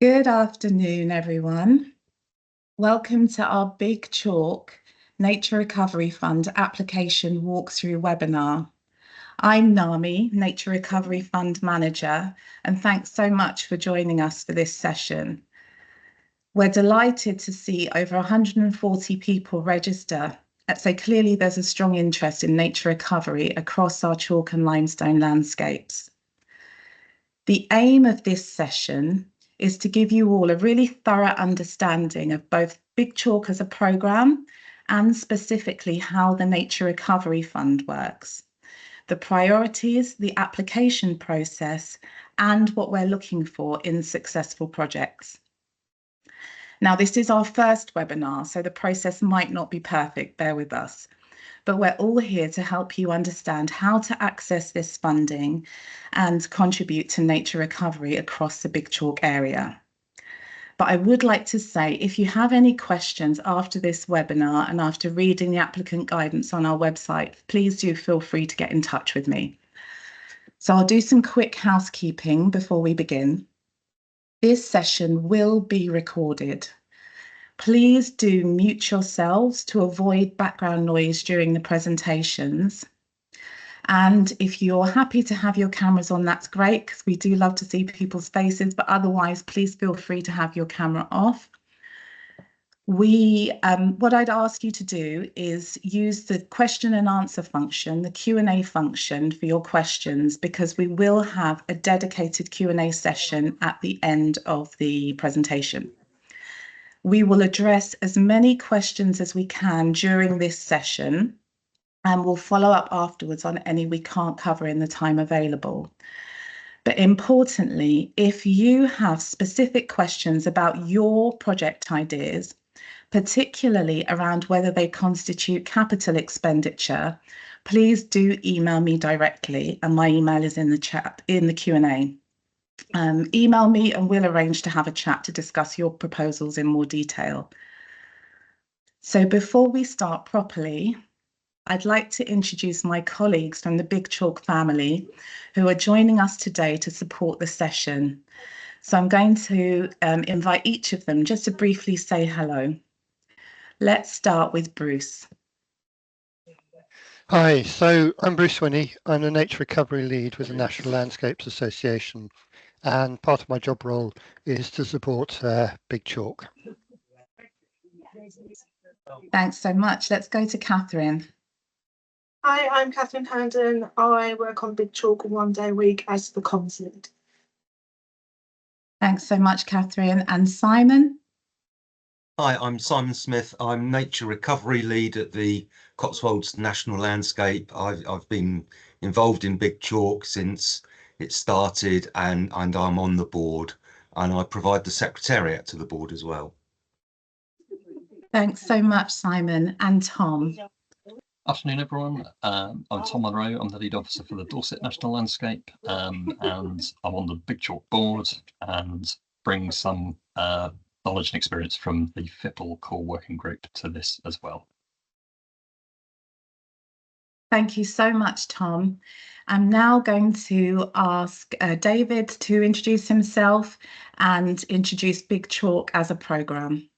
Good afternoon, everyone. Welcome to our Big Chalk Nature Recovery Fund application walkthrough webinar. I'm Nami, Nature Recovery Fund Manager, and thanks so much for joining us for this session. We're delighted to see over 140 people register, so clearly there's a strong interest in nature recovery across our chalk and limestone landscapes. The aim of this session is to give you all a really thorough understanding of both Big Chalk as a programme and specifically how the Nature Recovery Fund works, the priorities, the application process, and what we're looking for in successful projects. Now, this is our first webinar, so the process might not be perfect, bear with us. But we're all here to help you understand how to access this funding and contribute to nature recovery across the Big Chalk area. But I would like to say, if you have any questions after this webinar and after reading the applicant guidance on our website, please do feel free to get in touch with me. So I'll do some quick housekeeping before we begin. This session will be recorded. Please do mute yourselves to avoid background noise during the presentations. And if you're happy to have your cameras on, that's great, because we do love to see people's faces, but otherwise, please feel free to have your camera off. What I'd ask you to do is use the question and answer function, the Q&A function for your questions, because we will have a dedicated Q&A session at the end of the presentation. We will address as many questions as we can during this session, and we'll follow up afterwards on any we can't cover in the time available. But importantly, if you have specific questions about your project ideas, particularly around whether they constitute capital expenditure, please do email me directly, and my email is in the chat, in the Q&A. Email me and we'll arrange to have a chat to discuss your proposals in more detail. So before we start properly, I'd like to introduce my colleagues from the Big Chalk family who are joining us today to support the session. So I'm going to invite each of them just to briefly say hello. Let's start with Bruce. Hi, so I'm Bruce Winnie. I'm the Nature Recovery Lead with the National Landscapes Association, and part of my job role is to support Big Chalk. Thanks so much. Let's go to Catherine. Hi, I'm Catherine Herndon. I work on Big Chalk 1 day a week as the comms lead. Thanks so much, Catherine. And Simon? Hi, I'm Simon Smith. I'm Nature Recovery Lead at the Cotswolds National Landscape. I've been involved in Big Chalk since it started, and I'm on the board, and I provide the secretariat to the board as well. Thanks so much, Simon. And Tom? Afternoon, everyone. I'm Tom Monroe. I'm the lead officer for the Dorset National Landscape, and I'm on the Big Chalk board and bring some knowledge and experience from the FIPL core working group to this as well. Thank you so much, Tom. I'm now going to ask David to introduce himself and introduce Big Chalk as a programme.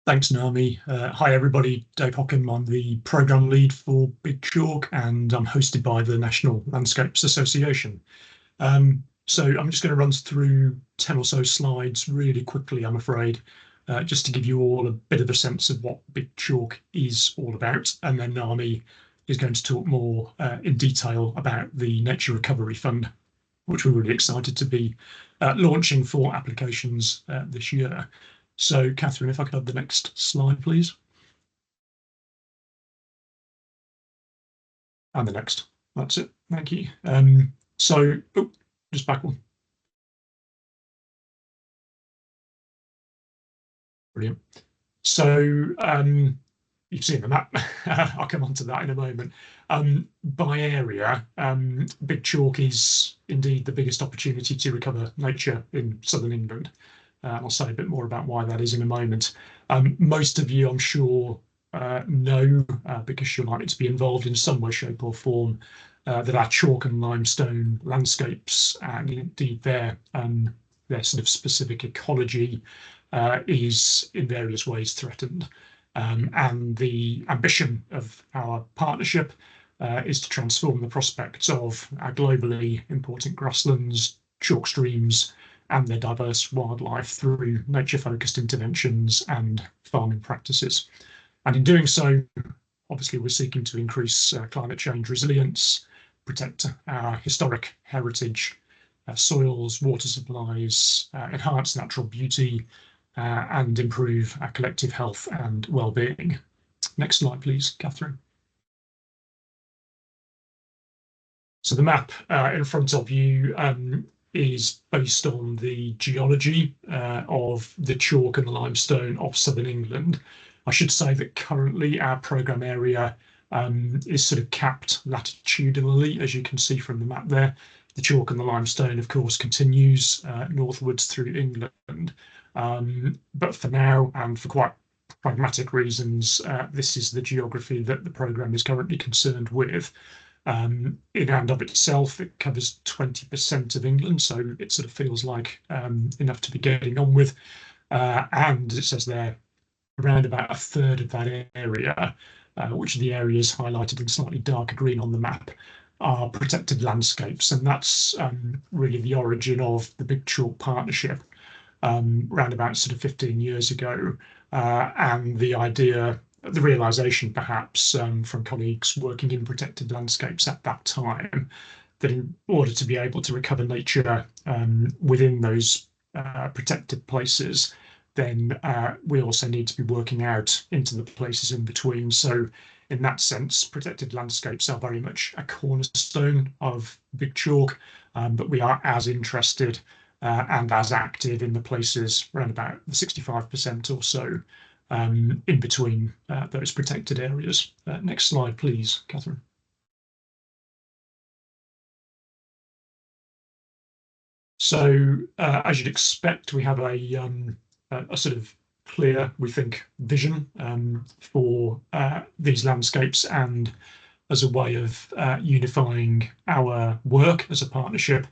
Thanks, Nami. Hi, everybody. Dave Hockham. I'm the programme lead for Big Chalk, and I'm hosted by the National Landscapes Association. So I'm just going to run through 10 or so slides really quickly, I'm afraid, just to give you all a bit of a sense of what Big Chalk is all about. And then Nami is going to talk more in detail about the Nature Recovery Fund, which we're really excited to be launching for applications this year. So, Catherine, if I could have the next slide, please. And the next. That's it. Thank you. Just back one. Brilliant. So you've seen the map. I'll come on to that in a moment. By area, Big Chalk is indeed the biggest opportunity to recover nature in southern England. I'll say a bit more about why that is in a moment. Most of you, I'm sure, know, because you're likely to be involved in some way, shape or form, that our chalk and limestone landscapes, and indeed their their sort of specific ecology is in various ways threatened. And the ambition of our partnership is to transform the prospects of our globally important grasslands, chalk streams, and their diverse wildlife through nature-focused interventions and farming practices. And in doing so, obviously, we're seeking to increase climate change resilience, protect our historic heritage, soils, water supplies, enhance natural beauty, and improve our collective health and well-being. Next slide, please, Catherine. So the map in front of you is based on the geology of the chalk and the limestone of southern England. I should say that currently our programme area is sort of capped latitudinally, as you can see from the map there. The chalk and the limestone, of course, continues northwards through England. But for now, and for quite pragmatic reasons, this is the geography that the programme is currently concerned with. In and of itself, it covers 20% of England, so it sort of feels like enough to be getting on with. And it says there, around about a third of that area, which are the areas highlighted in slightly darker green on the map, are protected landscapes. And that's really the origin of the Big Chalk Partnership around about sort of 15 years ago. And the idea, the realization perhaps from colleagues working in protected landscapes at that time, that in order to be able to recover nature within those protected places, then we also need to be working out into the places in between. So in that sense, protected landscapes are very much a cornerstone of Big Chalk, but we are as interested and as active in the places around about the 65% or so in between those protected areas. Next slide, please, Catherine. So as you'd expect, we have a sort of clear, we think, vision for these landscapes, and as a way of unifying our work as a partnership.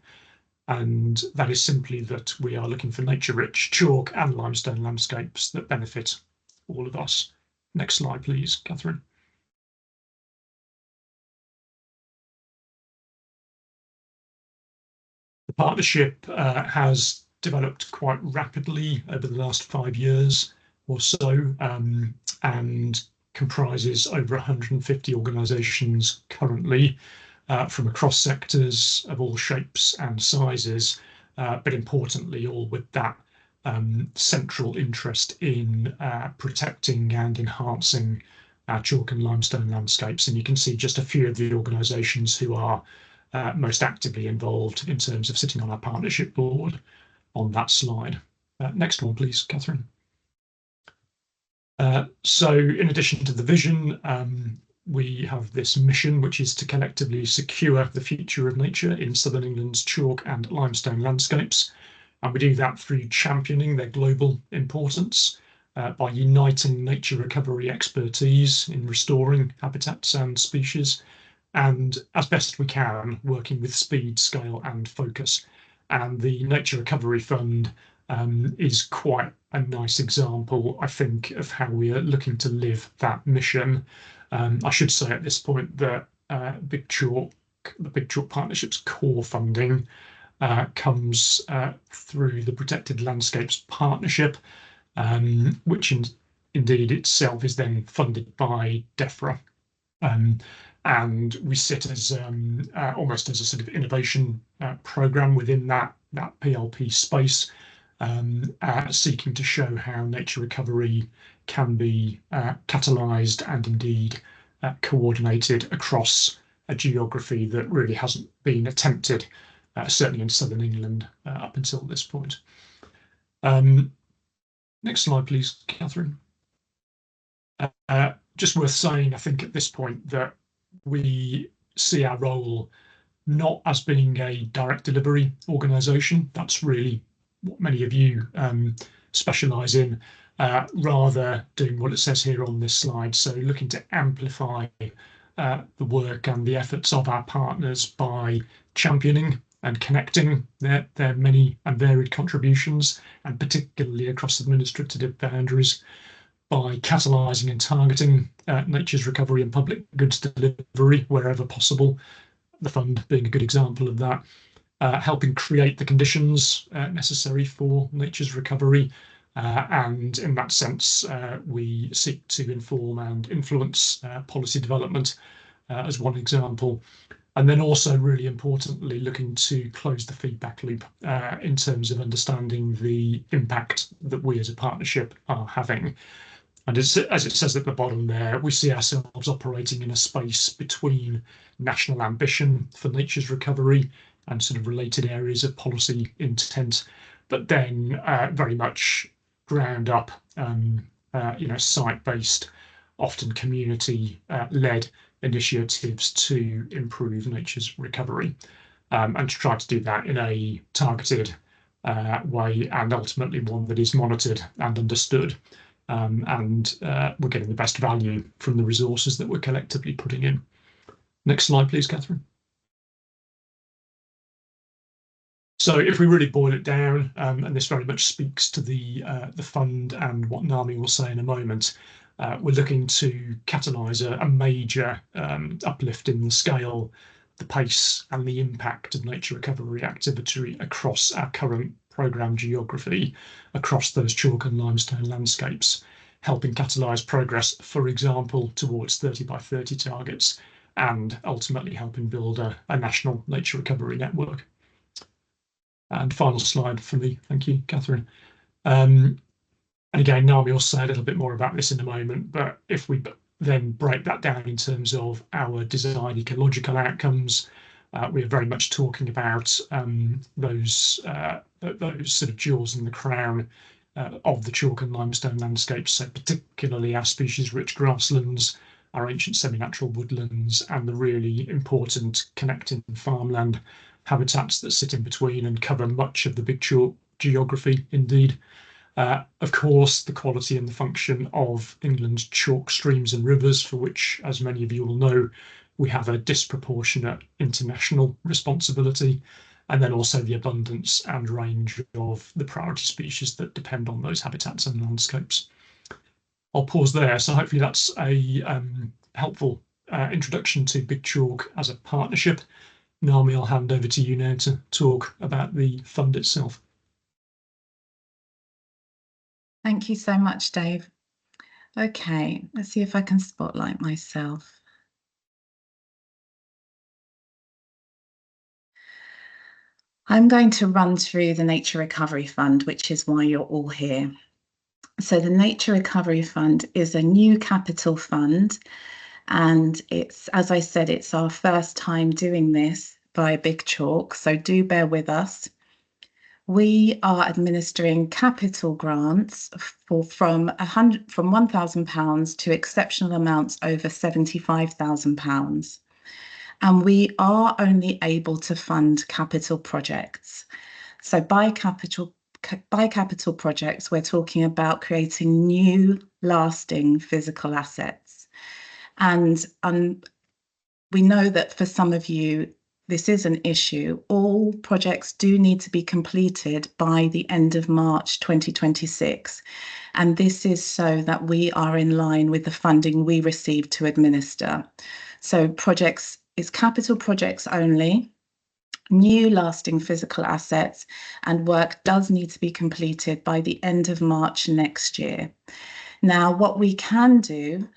And that is simply that we are looking for nature-rich chalk and limestone landscapes that benefit all of us. Next slide, please, Catherine. The partnership has developed quite rapidly over the last 5 years or so, and comprises over 150 organisations currently from across sectors of all shapes and sizes, but importantly all with that central interest in protecting and enhancing our chalk and limestone landscapes. And you can see just a few of the organisations who are most actively involved in terms of sitting on our partnership board on that slide. Next one, please, Catherine. So in addition to the vision, we have this mission, which is to collectively secure the future of nature in southern England's chalk and limestone landscapes. And we do that through championing their global importance by uniting nature recovery expertise in restoring habitats and species, and as best we can, working with speed, scale and focus. And the Nature Recovery Fund is quite a nice example, I think, of how we are looking to live that mission. I should say at this point that the Big Chalk Partnership's core funding comes through the Protected Landscapes Partnership, which indeed itself is then funded by DEFRA. And we sit as almost as a sort of innovation programme within that PLP space, seeking to show how nature recovery can be catalysed and indeed coordinated across a geography that really hasn't been attempted, certainly in southern England, up until this point. Next slide, please, Catherine. Just worth saying, I think, at this point that we see our role not as being a direct delivery organisation. That's really what many of you specialise in, rather doing what it says here on this slide. So looking to amplify the work and the efforts of our partners by championing and connecting their many and varied contributions, and particularly across administrative boundaries, by catalysing and targeting nature's recovery and public goods delivery wherever possible, the fund being a good example of that, helping create the conditions necessary for nature's recovery. And in that sense, we seek to inform and influence policy development as one example. And then also, really importantly, looking to close the feedback loop in terms of understanding the impact that we as a partnership are having. And as it says at the bottom there, we see ourselves operating in a space between national ambition for nature's recovery and sort of related areas of policy intent, but then very much ground up, site-based, often community-led initiatives to improve nature's recovery, and to try to do that in a targeted way, and ultimately one that is monitored and understood. And we're getting the best value from the resources that we're collectively putting in. Next slide, please, Catherine. So if we really boil it down, and this very much speaks to the fund and what Nami will say in a moment, we're looking to catalyse a major uplift in the scale, the pace and the impact of nature recovery activity across our current programme geography, across those chalk and limestone landscapes, helping catalyse progress, for example, towards 30 by 30 targets, and ultimately helping build a national nature recovery network. And final slide for me. Thank you, Catherine. And again, Nami will say a little bit more about this in a moment, but if we then break that down in terms of our desired ecological outcomes, we are very much talking about those sort of jewels in the crown of the chalk and limestone landscapes, so particularly our species-rich grasslands, our ancient semi-natural woodlands, and the really important connecting farmland habitats that sit in between and cover much of the Big Chalk geography indeed. Of course, the quality and the function of England's chalk streams and rivers, for which, as many of you will know, we have a disproportionate international responsibility, and then also the abundance and range of the priority species that depend on those habitats and landscapes. I'll pause there. So hopefully that's a helpful introduction to Big Chalk as a partnership. Nami, I'll hand over to you now to talk about the fund itself. Thank you so much, Dave. Okay, let's see if I can spotlight myself. I'm going to run through the Nature Recovery Fund, which is why you're all here. So the Nature Recovery Fund is a new capital fund, and it's, as I said, it's our first time doing this via Big Chalk, so do bear with us. We are administering capital grants from £1,000 to exceptional amounts over £75,000. And we are only able to fund capital projects. So by capital projects, we're talking about creating new, lasting physical assets. And we know that for some of you, this is an issue. All projects do need to be completed by the end of March 2026. And this is so that we are in line with the funding we receive to administer. So projects is capital projects only, new lasting physical assets, and work does need to be completed by the end of March next year. Now, what we can do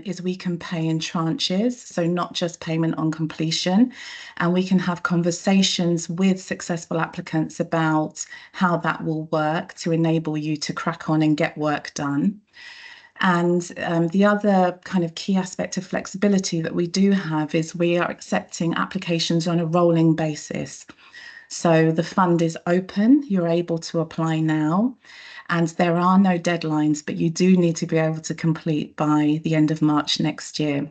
is we can pay in tranches, so not just payment on completion, and we can have conversations with successful applicants about how that will work to enable you to crack on and get work done. And the other kind of key aspect of flexibility that we do have is we are accepting applications on a rolling basis. So the fund is open, you're able to apply now, and there are no deadlines, but you do need to be able to complete by the end of March next year.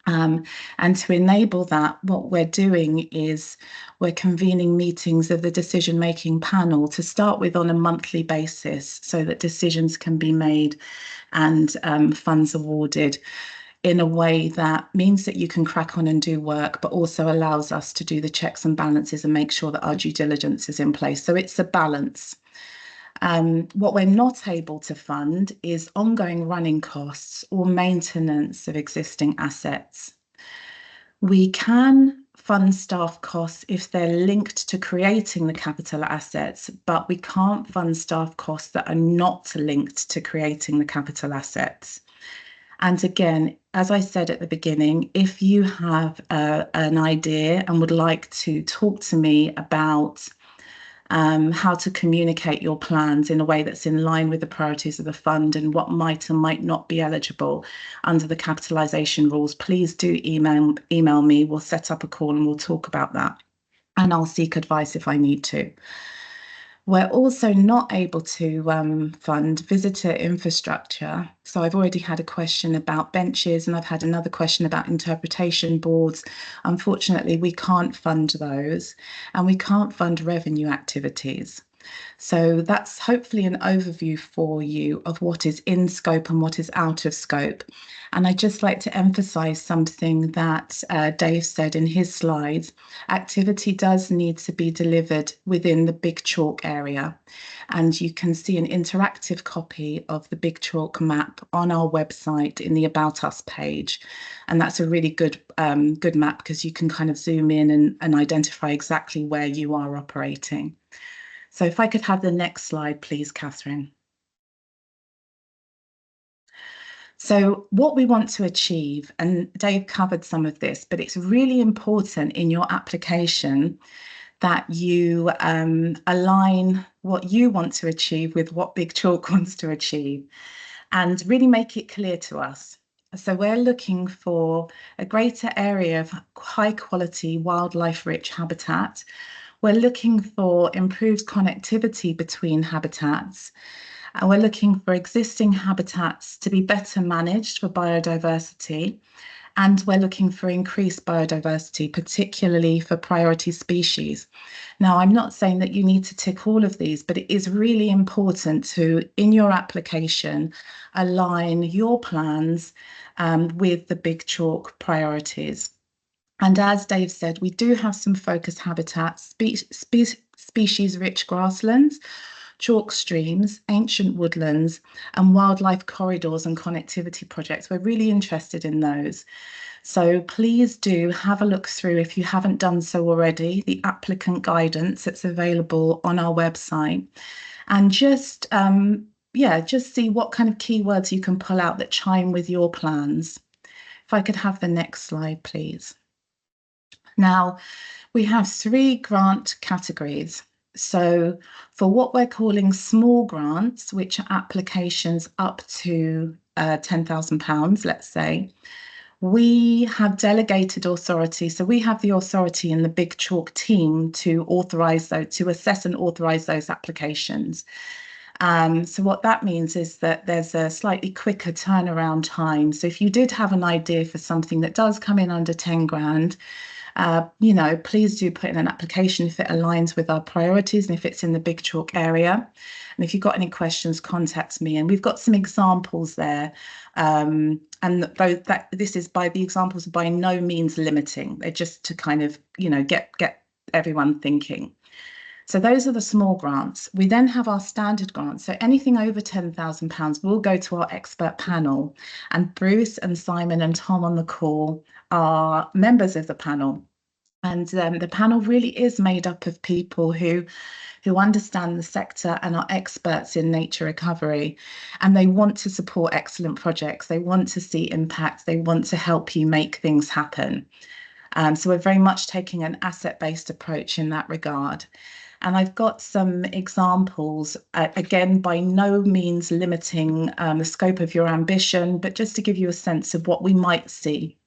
And to enable that, what we're doing is we're convening meetings of the decision-making panel to start with on a monthly basis so that decisions can be made and funds awarded. in a way that means that you can crack on and do work, but also allows us to do the checks and balances and make sure that our due diligence is in place. So it's a balance. What we're not able to fund is ongoing running costs or maintenance of existing assets. We can fund staff costs if they're linked to creating the capital assets, but we can't fund staff costs that are not linked to creating the capital assets. And again, as I said at the beginning, if you have an idea and would like to talk to me about how to communicate your plans in a way that's in line with the priorities of the fund and what might and might not be eligible under the capitalisation rules, please do email me. We'll set up a call and we'll talk about that. And I'll seek advice if I need to. We're also not able to fund visitor infrastructure. So I've already had a question about benches and I've had another question about interpretation boards. Unfortunately, we can't fund those and we can't fund revenue activities. So that's hopefully an overview for you of what is in scope and what is out of scope. And I'd just like to emphasize something that Dave said in his slides. Activity does need to be delivered within the Big Chalk area. And you can see an interactive copy of the Big Chalk map on our website in the About Us page. And that's a really good map because you can kind of zoom in and identify exactly where you are operating. So if I could have the next slide, please, Catherine. So what we want to achieve, and Dave covered some of this, but it's really important in your application that you align what you want to achieve with what Big Chalk wants to achieve and really make it clear to us. So we're looking for a greater area of high quality wildlife rich habitat. We're looking for improved connectivity between habitats, and we're looking for existing habitats to be better managed for biodiversity, and we're looking for increased biodiversity, particularly for priority species. Now, I'm not saying that you need to tick all of these, but it is really important to, in your application, align your plans with the Big Chalk priorities. And as Dave said, we do have some focus habitats, species-rich grasslands, chalk streams, ancient woodlands, and wildlife corridors and connectivity projects. We're really interested in those. So please do have a look through, if you haven't done so already, the applicant guidance that's available on our website. And just, just see what kind of keywords you can pull out that chime with your plans. If I could have the next slide, please. Now, we have 3 grant categories. So for what we're calling small grants, which are applications up to £10,000, let's say, we have delegated authority. So we have the authority in the Big Chalk team to authorize those, to assess and authorize those applications. So what that means is that there's a slightly quicker turnaround time. So if you did have an idea for something that does come in under 10 grand, please do put in an application if it aligns with our priorities and if it's in the Big Chalk area. And if you've got any questions, contact me. And we've got some examples there. And this is by the examples are by no means limiting. They're just to kind of, get everyone thinking. So those are the small grants. We then have our standard grants. So anything over £10,000 will go to our expert panel. And Bruce and Simon and Tom on the call are members of the panel. And the panel really is made up of people who understand the sector and are experts in nature recovery. And they want to support excellent projects. They want to see impact. They want to help you make things happen. So we're very much taking an asset-based approach in that regard. And I've got some examples, again, by no means limiting the scope of your ambition, but just to give you a sense of what we might see.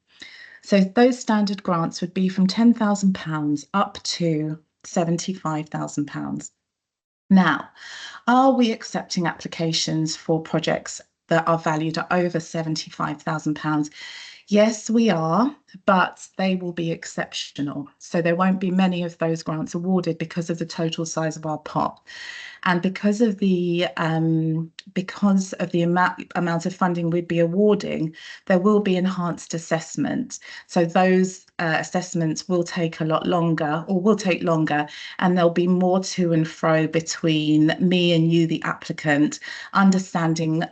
So those standard grants would be from £10,000 up to £75,000. Now, are we accepting applications for projects that are valued at over £75,000? Yes, we are, but they will be exceptional. So there won't be many of those grants awarded because of the total size of our pot. And because of the because of the amount of funding we'd be awarding, there will be enhanced assessment. So those assessments will take a lot longer, or will take longer, and there'll be more to and fro between me and you, the applicant, understanding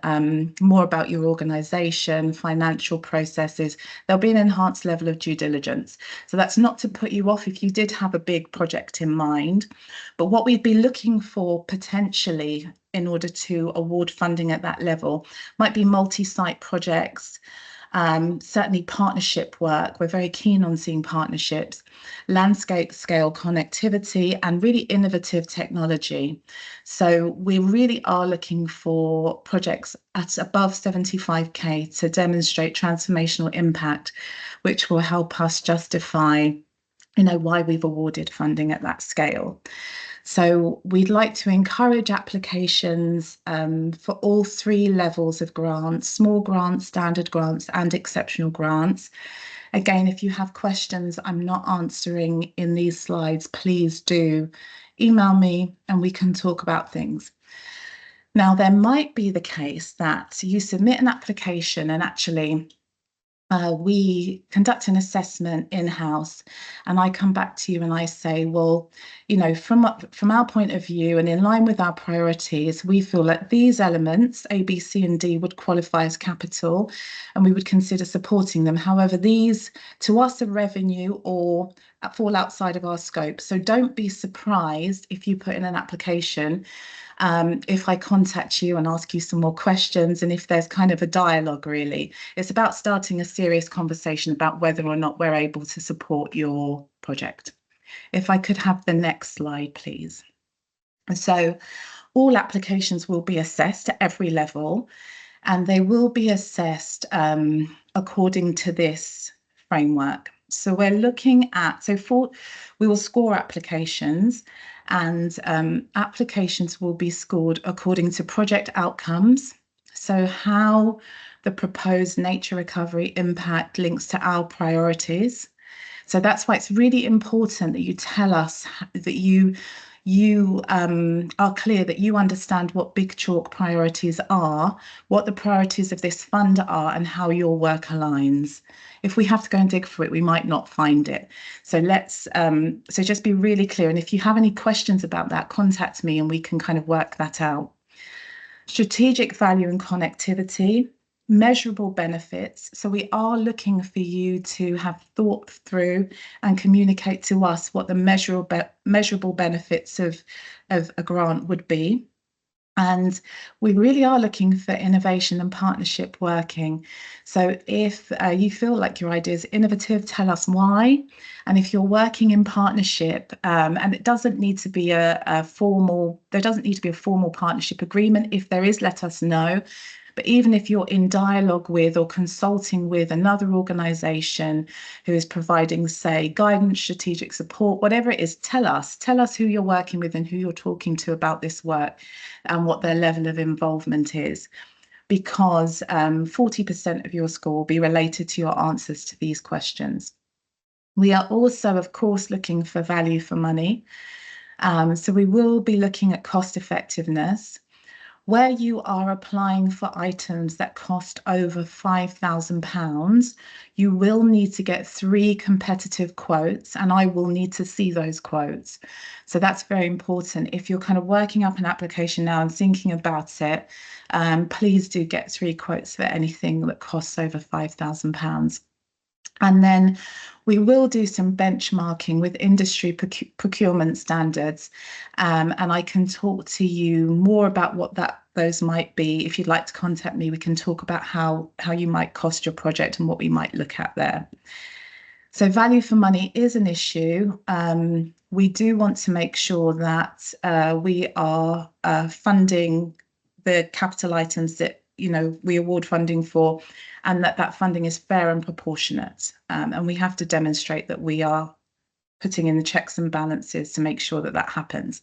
more about your organisation, financial processes. There'll be an enhanced level of due diligence. So that's not to put you off if you did have a big project in mind, but what we'd be looking for potentially in order to award funding at that level might be multi-site projects, certainly partnership work. We're very keen on seeing partnerships, landscape scale connectivity, and really innovative technology. So we really are looking for projects at above 75k to demonstrate transformational impact, which will help us justify, why we've awarded funding at that scale. So we'd like to encourage applications for all 3 levels of grants: small grants, standard grants, and exceptional grants. Again, if you have questions I'm not answering in these slides, please do email me and we can talk about things. Now, there might be the case that you submit an application and actually we conduct an assessment in-house, and I come back to you and I say, well, from our point of view and in line with our priorities, we feel that these elements, A, B, C, and D, would qualify as capital, and we would consider supporting them. However, these to us are revenue or fall outside of our scope. So don't be surprised if you put in an application, if I contact you and ask you some more questions, and if there's kind of a dialogue. Really, it's about starting a serious conversation about whether or not we're able to support your project. If I could have the next slide, please. So all applications will be assessed at every level, and they will be assessed according to this framework. So we're looking at, we will score applications, and applications will be scored according to project outcomes. So how the proposed nature recovery impact links to our priorities. So that's why it's really important that you tell us that you are clear, that you understand what Big Chalk priorities are, what the priorities of this fund are, and how your work aligns. If we have to go and dig for it, we might not find it. So so just be really clear. And if you have any questions about that, contact me and we can kind of work that out. Strategic value and connectivity. Measurable benefits. So we are looking for you to have thought through and communicate to us what the measurable benefits of a grant would be. And we really are looking for innovation and partnership working. So if you feel like your idea is innovative, tell us why. And if you're working in partnership, and it doesn't need to be there doesn't need to be a formal partnership agreement. If there is, let us know. But even if you're in dialogue with or consulting with another organisation who is providing, say, guidance, strategic support, whatever it is, tell us who you're working with and who you're talking to about this work and what their level of involvement is, because 40% of your score will be related to your answers to these questions. We are also, of course, looking for value for money. So we will be looking at cost effectiveness. Where you are applying for items that cost over £5,000, you will need to get 3 competitive quotes, and I will need to see those quotes. So that's very important. If you're kind of working up an application now and thinking about it, please do get 3 quotes for anything that costs over £5,000. And then we will do some benchmarking with industry procurement standards, and I can talk to you more about what those might be. If you'd like to contact me, we can talk about how you might cost your project and what we might look at there. So value for money is an issue. We do want to make sure that we are funding the capital items that we award funding for, and that funding is fair and proportionate. And we have to demonstrate that we are putting in the checks and balances to make sure that happens.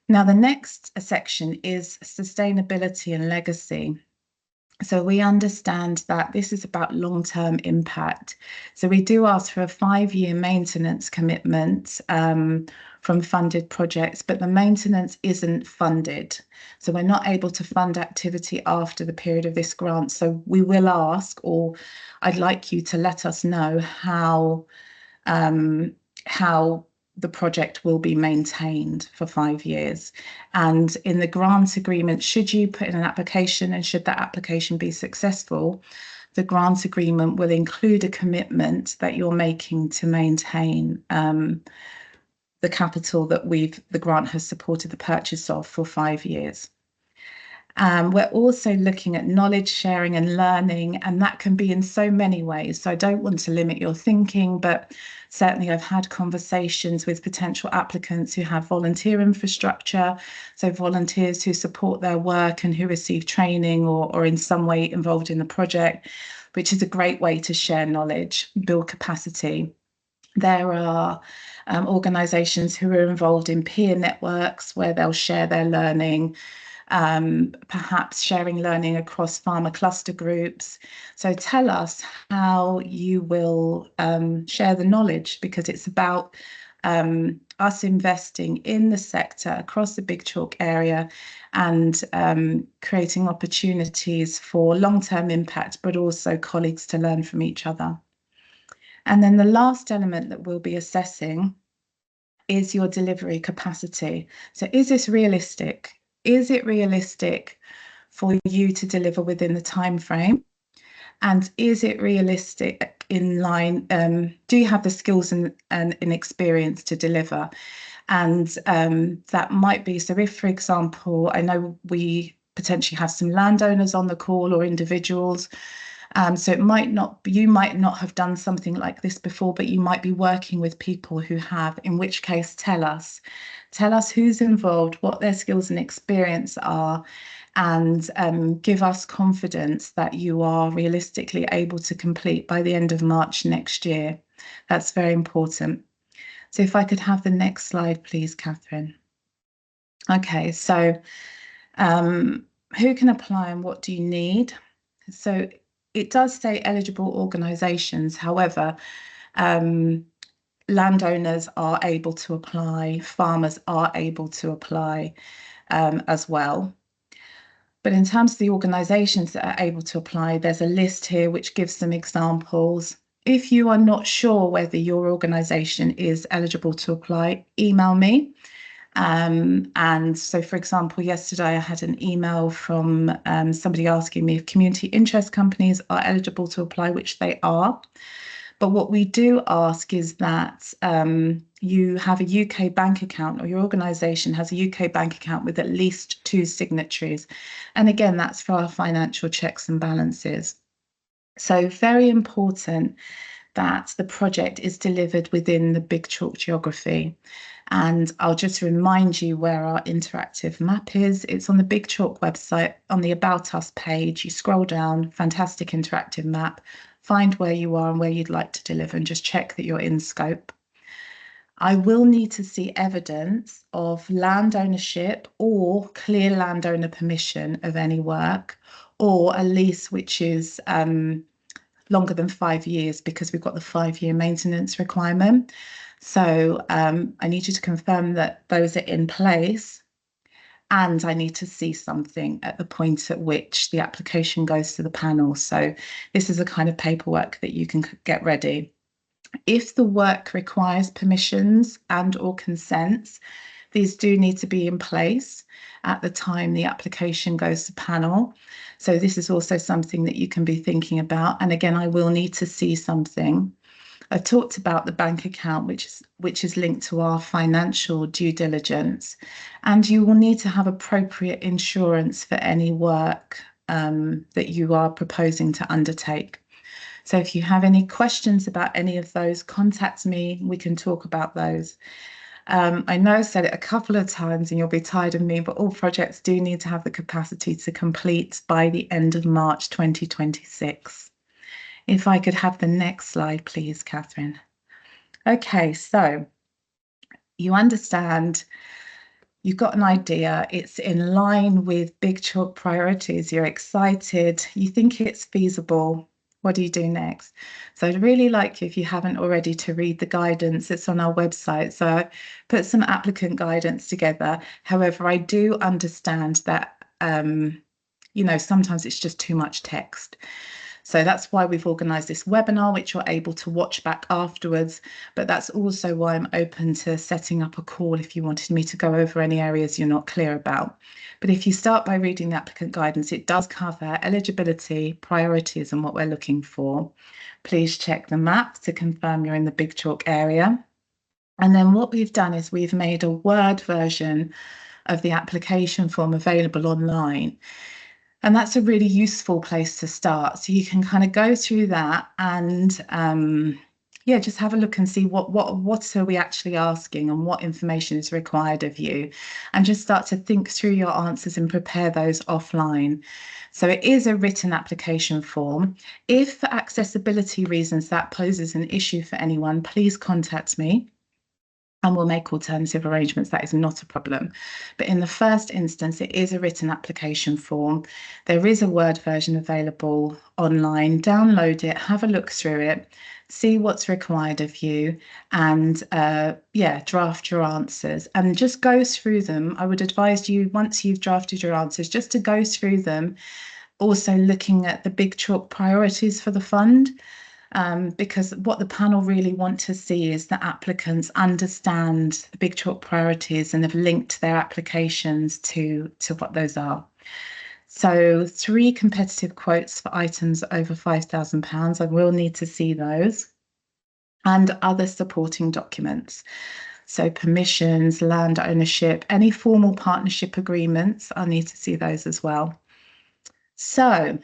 Now, the next section is sustainability and legacy. So we understand that this is about long-term impact. So we do ask for a 5-year maintenance commitment from funded projects, but the maintenance isn't funded. So we're not able to fund activity after the period of this grant. So we will ask, or I'd like you to let us know how the project will be maintained for 5 years. And in the grant agreement, should you put in an application and should that application be successful, the grant agreement will include a commitment that you're making to maintain the capital that the grant has supported the purchase of for 5 years. We're also looking at knowledge sharing and learning, and that can be in so many ways. So I don't want to limit your thinking, but certainly I've had conversations with potential applicants who have volunteer infrastructure, so volunteers who support their work and who receive training or in some way involved in the project, which is a great way to share knowledge, build capacity. There are organisations who are involved in peer networks where they'll share their learning, perhaps sharing learning across farmer cluster groups. So tell us how you will share the knowledge, because it's about us investing in the sector across the Big Chalk area and creating opportunities for long-term impact, but also colleagues to learn from each other. And then the last element that we'll be assessing is your delivery capacity. So is this realistic? Is it realistic for you to deliver within the time frame? And is it realistic in line? Do you have the skills and experience to deliver? And that might be, so if, for example, I know we potentially have some landowners on the call or individuals. So it might not, you might not have done something like this before, but you might be working with people who have, in which case tell us who's involved, what their skills and experience are, and give us confidence that you are realistically able to complete by the end of March next year. That's very important. So if I could have the next slide, please, Catherine. Okay, so who can apply and what do you need? So it does say eligible organisations. However, landowners are able to apply, farmers are able to apply as well. But in terms of the organisations that are able to apply, there's a list here which gives some examples. If you are not sure whether your organisation is eligible to apply, email me. And so, for example, yesterday I had an email from somebody asking me if community interest companies are eligible to apply, which they are. But what we do ask is that you have a UK bank account, or your organisation has a UK bank account with at least 2 signatories. And again, that's for our financial checks and balances. So very important that the project is delivered within the Big Chalk geography. And I'll just remind you where our interactive map is. It's on the Big Chalk website, on the About Us page. You scroll down, fantastic interactive map, find where you are and where you'd like to deliver, and just check that you're in scope. I will need to see evidence of land ownership or clear landowner permission of any work, or a lease which is longer than 5 years, because we've got the 5-year maintenance requirement. So I need you to confirm that those are in place, and I need to see something at the point at which the application goes to the panel. So this is the kind of paperwork that you can get ready. If the work requires permissions and or consents, these do need to be in place at the time the application goes to panel. So this is also something that you can be thinking about. And again, I will need to see something. I've talked about the bank account, which is linked to our financial due diligence, and you will need to have appropriate insurance for any work that you are proposing to undertake. So if you have any questions about any of those, contact me. We can talk about those. I know I said it a couple of times and you'll be tired of me, but all projects do need to have the capacity to complete by the end of March 2026. If I could have the next slide, please, Catherine. Okay, so you understand, you've got an idea, it's in line with Big Chalk priorities, you're excited, you think it's feasible, What do you do next? So I'd really like you, if you haven't already, to read the guidance. It's on our website. So I put some applicant guidance together. However, I do understand that, you know, sometimes it's just too much text. So that's why we've organised this webinar, which you're able to watch back afterwards. But that's also why I'm open to setting up a call if you wanted me to go over any areas you're not clear about. But if you start by reading the applicant guidance, it does cover eligibility, priorities, and what we're looking for. Please check the map to confirm you're in the Big Chalk area. And then what we've done is we've made a Word version of the application form available online. And that's a really useful place to start. So you can kind of go through that and yeah, just have a look and see what are we actually asking and what information is required of you, and just start to think through your answers and prepare those offline. So it is a written application form. If for accessibility reasons that poses an issue for anyone, please contact me and we'll make alternative arrangements. That is not a problem. But in the first instance, it is a written application form. There is a Word version available online. Download it, have a look through it, see what's required of you, and yeah, draft your answers and just go through them. I would advise you, once you've drafted your answers, just to go through them, also looking at the Big Chalk priorities for the fund. Because what the panel really want to see is that applicants understand the Big Chalk priorities and have linked their applications to what those are. So 3 competitive quotes for items over £5,000. I will need to see those, and other supporting documents. So permissions, land ownership, any formal partnership agreements, I'll need to see those as well. So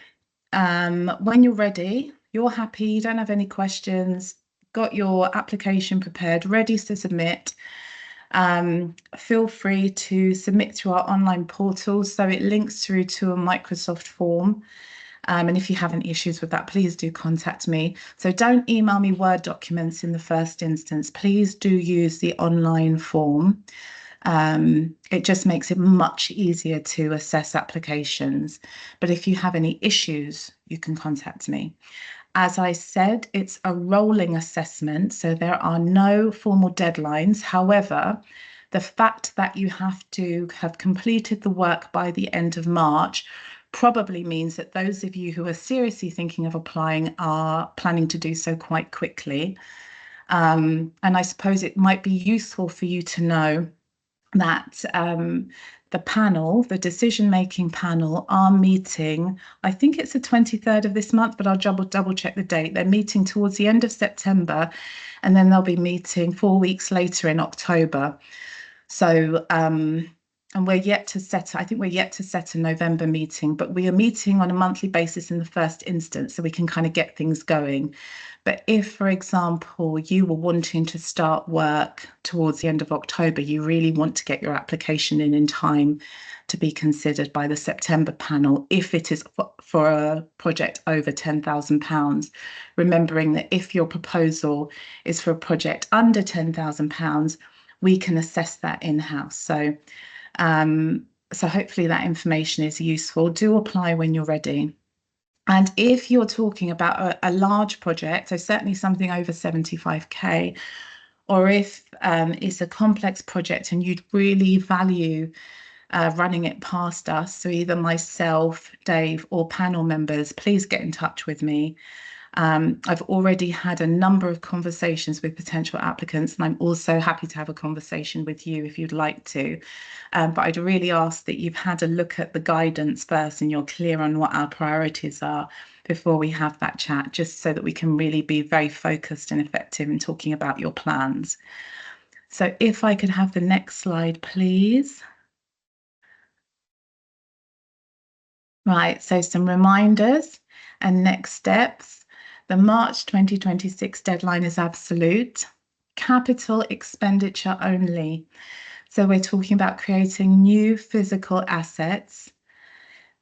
when you're ready, you're happy, you don't have any questions, got your application prepared, ready to submit, feel free to submit through our online portal. So it links through to a Microsoft form. And if you have any issues with that, please do contact me. So don't email me Word documents in the first instance. Please do use the online form. It just makes it much easier to assess applications. But if you have any issues, you can contact me. As I said, it's a rolling assessment, so there are no formal deadlines. However, the fact that you have to have completed the work by the end of March probably means that those of you who are seriously thinking of applying are planning to do so quite quickly. And I suppose it might be useful for you to know that the panel, the decision-making panel, are meeting, I think it's the 23rd of this month, but I'll double check the date. They're meeting towards the end of September, and then they'll be meeting 4 weeks later in October. So, and we're yet to set, I think we're yet to set a November meeting, but we are meeting on a monthly basis in the first instance, so we can kind of get things going. But if, for example, you were wanting to start work towards the end of October, you really want to get your application in time to be considered by the September panel, if it is for a project over £10,000, remembering that if your proposal is for a project under £10,000, we can assess that in-house. So, so hopefully that information is useful. Do apply when you're ready. And if you're talking about a large project, so certainly something over 75k, or if it's a complex project and you'd really value running it past us, so either myself, Dave, or panel members, please get in touch with me. I've already had a number of conversations with potential applicants, and I'm also happy to have a conversation with you if you'd like to. But I'd really ask that you've had a look at the guidance first and you're clear on what our priorities are before we have that chat, just so that we can really be very focused and effective in talking about your plans. So if I could have the next slide, please. Right, so some reminders and next steps. The March 2026 deadline is absolute. Capital expenditure only. So we're talking about creating new physical assets.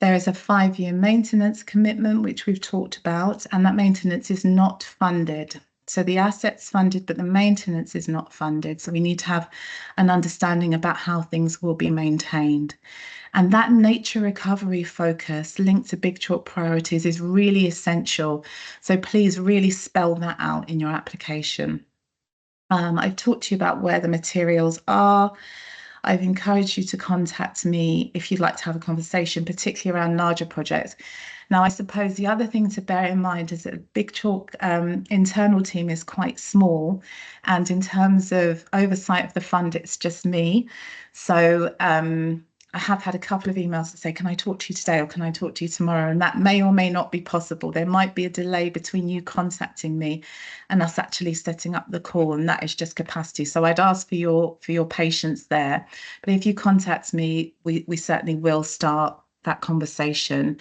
There is a 5-year maintenance commitment, which we've talked about, and that maintenance is not funded. So the asset's funded, but the maintenance is not funded. So we need to have an understanding about how things will be maintained. And that nature recovery focus linked to Big Chalk priorities is really essential. So please really spell that out in your application. I've talked to you about where the materials are. I've encouraged you to contact me if you'd like to have a conversation, particularly around larger projects. Now, I suppose the other thing to bear in mind is that the Big Chalk internal team is quite small, and in terms of oversight of the fund, it's just me. So I have had a couple of emails to say, can I talk to you today or can I talk to you tomorrow? And that may or may not be possible. There might be a delay between you contacting me and us actually setting up the call, and that is just capacity. So I'd ask for your patience there. But if you contact me, we certainly will start that conversation.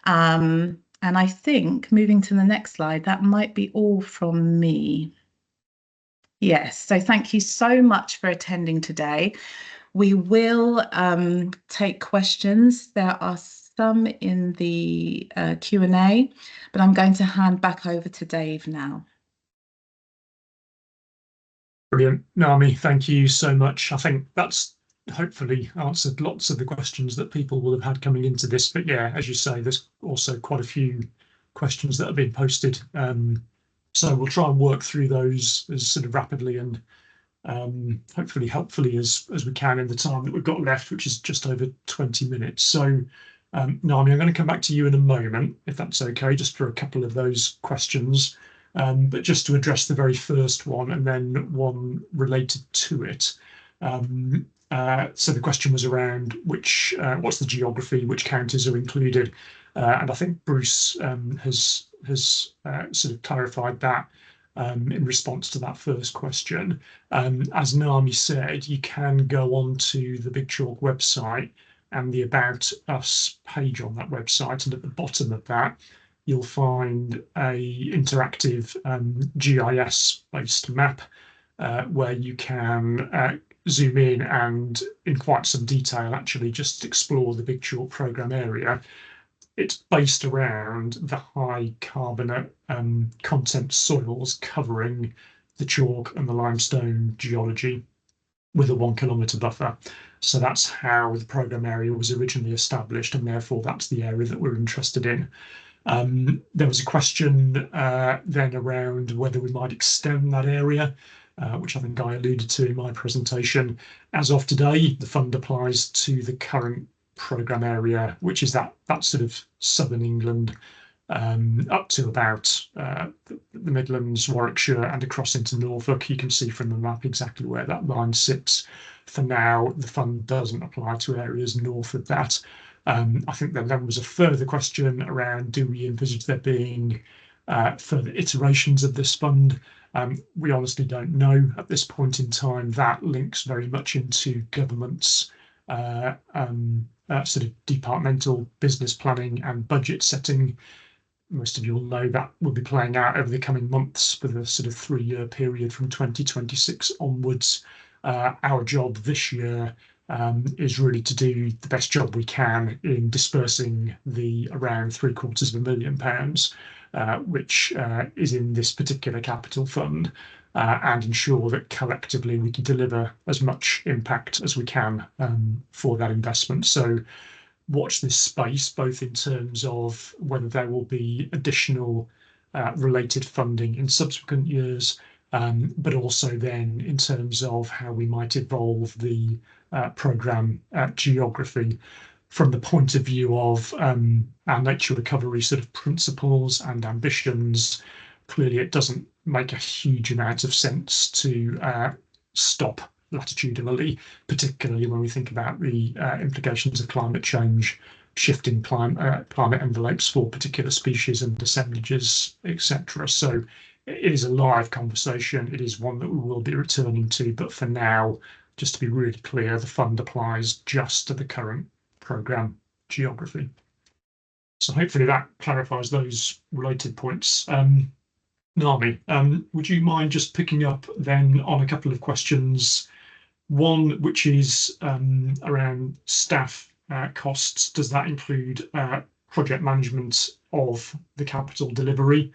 And I think moving to the next slide, that might be all from me. Yes, so thank you so much for attending today. We will take questions. There are some in the Q&A, but I'm going to hand back over to Dave now. Brilliant. Naomi, thank you so much. I think that's hopefully answered lots of the questions that people will have had coming into this. But yeah, as you say, there's also quite a few questions that have been posted. So we'll try and work through those as sort of rapidly and hopefully helpfully as we can in the time that we've got left, which is just over 20 minutes. So Naomi, I'm going to come back to you in a moment, if that's okay, just for a couple of those questions. But just to address the very first one and then one related to it. So the question was around what's the geography, which counties are included, and I think Bruce has sort of clarified that in response to that first question. As Naomi said, you can go on to the Big Chalk website and the About Us page on that website, and at the bottom of that you'll find a interactive GIS-based map where you can zoom in and in quite some detail actually just explore the Big Chalk programme area. It's based around the high carbonate content soils covering the chalk and the limestone geology with a 1 kilometre buffer. So that's how the programme area was originally established, and therefore that's the area that we're interested in. There was a question then around whether we might extend that area, which I think I alluded to in my presentation. As of today, the fund applies to the current programme area, which is that sort of southern England up to about the Midlands, Warwickshire, and across into Norfolk. You can see from the map exactly where that line sits. For now, the fund doesn't apply to areas north of that. I think that then was a further question around, do we envisage there being further iterations of this fund? We honestly don't know at this point in time. That links very much into government's sort of departmental business planning and budget setting. Most of you will know that will be playing out over the coming months for the sort of 3-year period from 2026 onwards. Our job this year is really to do the best job we can in dispersing the around £750,000, which is in this particular capital fund, and ensure that collectively we can deliver as much impact as we can for that investment. So watch this space, both in terms of whether there will be additional related funding in subsequent years, but also then in terms of how we might evolve the programme geography from the point of view of our nature recovery sort of principles and ambitions. Clearly, it doesn't make a huge amount of sense to stop latitudinally, particularly when we think about the implications of climate change, shifting climate envelopes for particular species and assemblages, etc. So it is a live conversation. It is one that we will be returning to, but for now, just to be really clear, the fund applies just to the current programme geography. So hopefully that clarifies those related points. Naomi, would you mind just picking up then on a couple of questions? One, which is around staff costs. Does that include project management of the capital delivery?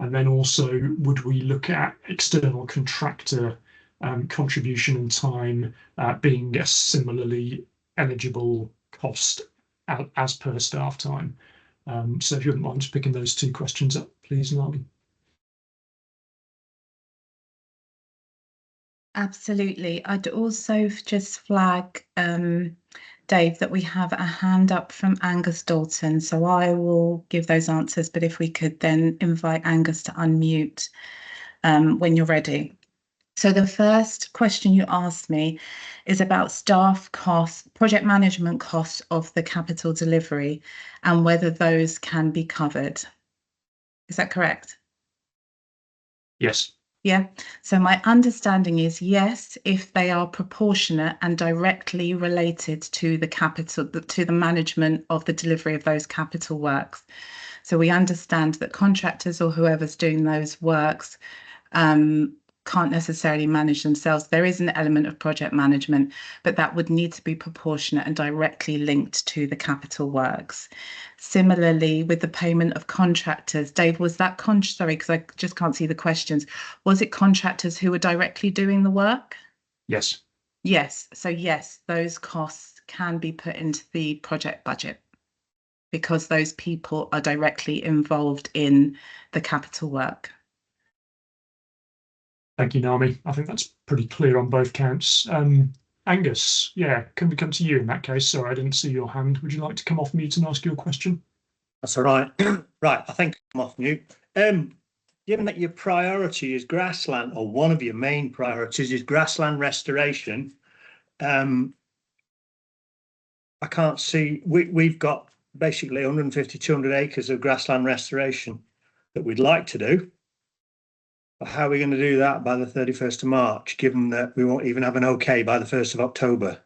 And then also, would we look at external contractor contribution and time being a similarly eligible cost as per staff time? So if you wouldn't mind just picking those two questions up, please, Nami. Absolutely. I'd also just flag, Dave, that we have a hand up from Angus Dalton. So I will give those answers, but if we could then invite Angus to unmute when you're ready. So the first question you asked me is about staff costs, project management costs of the capital delivery, and whether those can be covered. Is that correct? Yes. Yeah. So my understanding is yes, if they are proportionate and directly related to the capital, to the management of the delivery of those capital works. So we understand that contractors or whoever's doing those works can't necessarily manage themselves. There is an element of project management, but that would need to be proportionate and directly linked to the capital works. Similarly, with the payment of contractors, Dave, was that sorry, because I just can't see the questions. Was it contractors who were directly doing the work? Yes. Yes. So yes, those costs can be put into the project budget because those people are directly involved in the capital work. Thank you, Nami. I think that's pretty clear on both counts. Angus, yeah, can we come to you in that case? Sorry, I didn't see your hand. Would you like to come off mute and ask your question? That's all right. Right, I think I'm off mute. Given that your priority is grassland, or one of your main priorities is grassland restoration, I can't see, we've got basically 150, 200 acres of grassland restoration that we'd like to do. But how are we going to do that by the 31st of March, given that we won't even have an okay by the 1st of October?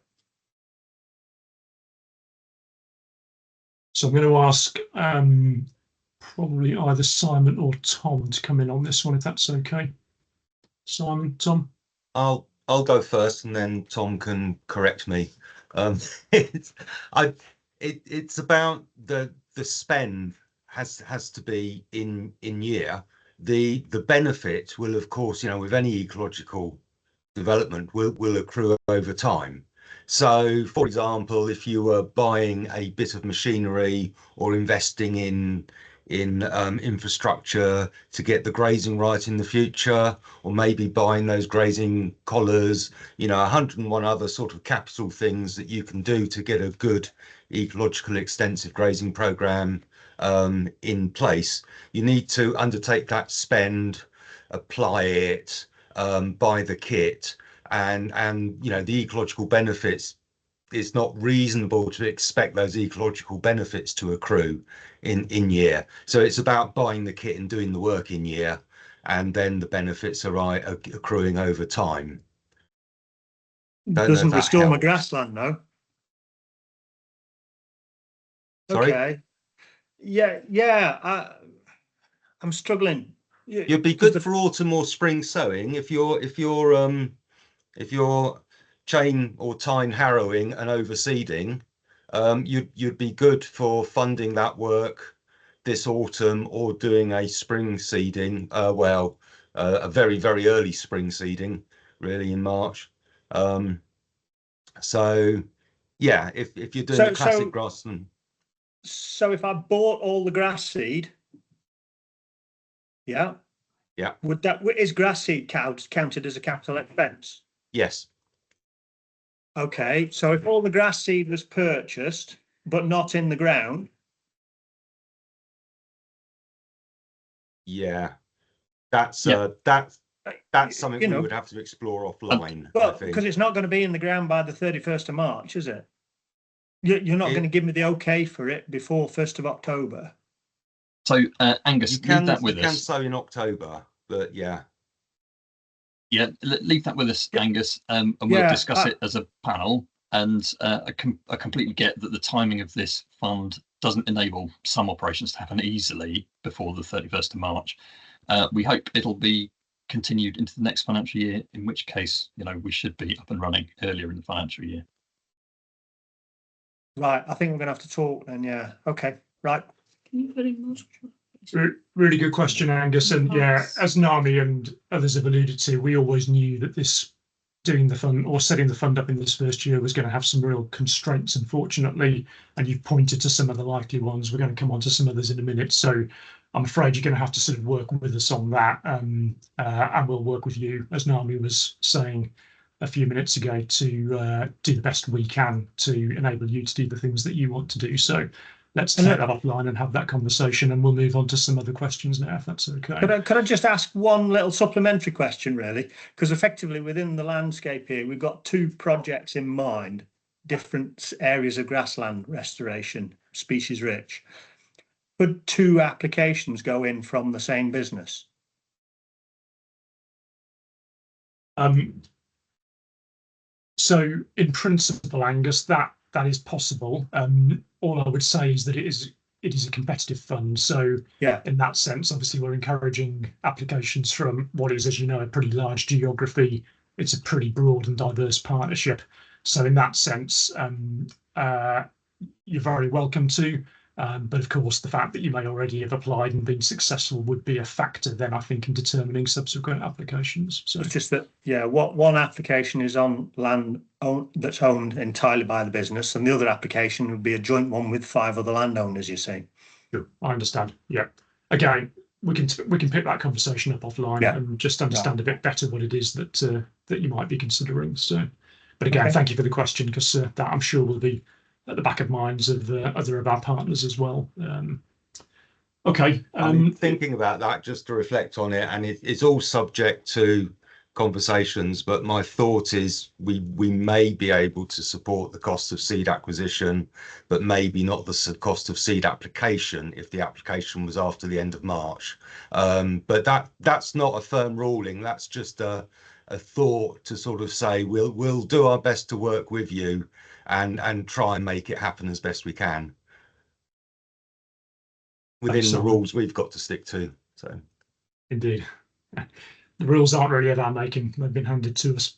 So I'm going to ask probably either Simon or Tom to come in on this one, if that's okay. Simon, Tom? I'll go first, and then Tom can correct me. It's about the spend has to be in year. The benefit will, of course, with any ecological development will accrue over time. So, for example, if you were buying a bit of machinery or investing in infrastructure to get the grazing right in the future, or maybe buying those grazing collars, 101 other sort of capital things that you can do to get a good ecological extensive grazing program in place, you need to undertake that spend, apply it, buy the kit, and the ecological benefits. It's not reasonable to expect those ecological benefits to accrue in year. So it's about buying the kit and doing the work in year, and then the benefits are accruing over time. Doesn't restore my grassland, no? Sorry? Okay. Yeah. I'm struggling. You'd be good for autumn or spring sowing if you're chain or tine harrowing and overseeding. You'd be good for funding that work this autumn, or doing a spring seeding. A very, very early spring seeding, really, in March. So yeah, if you're doing the classic grassland. So if I bought all the grass seed, yeah, is grass seed counted as a capital expense? Yes. Okay, so if all the grass seed was purchased but not in the ground, yeah, that's something we would have to explore offline. Well, because it's not going to be in the ground by the 31st of March, is it? You're not going to give me the okay for it before 1st of October. So Angus, leave that with us. You can sow in October, but yeah. Yeah, leave that with us, Angus, and we'll discuss it as a panel. And I completely get that the timing of this fund doesn't enable some operations to happen easily before the 31st of March. We hope it'll be continued into the next financial year, in which case, we should be up and running earlier in the financial year. Right, I think we're going to have to talk then, yeah. Okay, right. Really good question, Angus. And yeah, as Nami and others have alluded to, we always knew that this doing the fund or setting the fund up in this first year was going to have some real constraints, unfortunately. And you've pointed to some of the likely ones. We're going to come on to some others in a minute. So I'm afraid you're going to have to sort of work with us on that. And we'll work with you, as Nami was saying a few minutes ago, to do the best we can to enable you to do the things that you want to do. So let's take that offline and have that conversation, and we'll move on to some other questions now, if that's okay. Could I just ask one little supplementary question, really? Because effectively within the landscape here, we've got two projects in mind, different areas of grassland restoration, species rich. Could two applications go in from the same business? So in principle, Angus, that is possible. All I would say is that it is a competitive fund. So yeah, in that sense, obviously we're encouraging applications from what is, as you know, a pretty large geography. It's a pretty broad and diverse partnership. So in that sense, you're very welcome to. But of course, the fact that you may already have applied and been successful would be a factor then, I think, in determining subsequent applications. So it's just that, yeah, what one application is on land that's owned entirely by the business, and the other application would be a joint one with 5 other landowners, you see. Sure, I understand. Yeah. Again, we can pick that conversation up offline and just understand a bit better what it is that that you might be considering. So, but again, thank you for the question, because that I'm sure will be at the back of minds of other of our partners as well. Okay. I'm thinking about that just to reflect on it, and it's all subject to conversations, but my thought is we may be able to support the cost of seed acquisition, but maybe not the cost of seed application if the application was after the end of March. But that's not a firm ruling. That's just a thought to sort of say we'll do our best to work with you and try and make it happen as best we can within the rules we've got to stick to. So indeed, the rules aren't really of our making. They've been handed to us.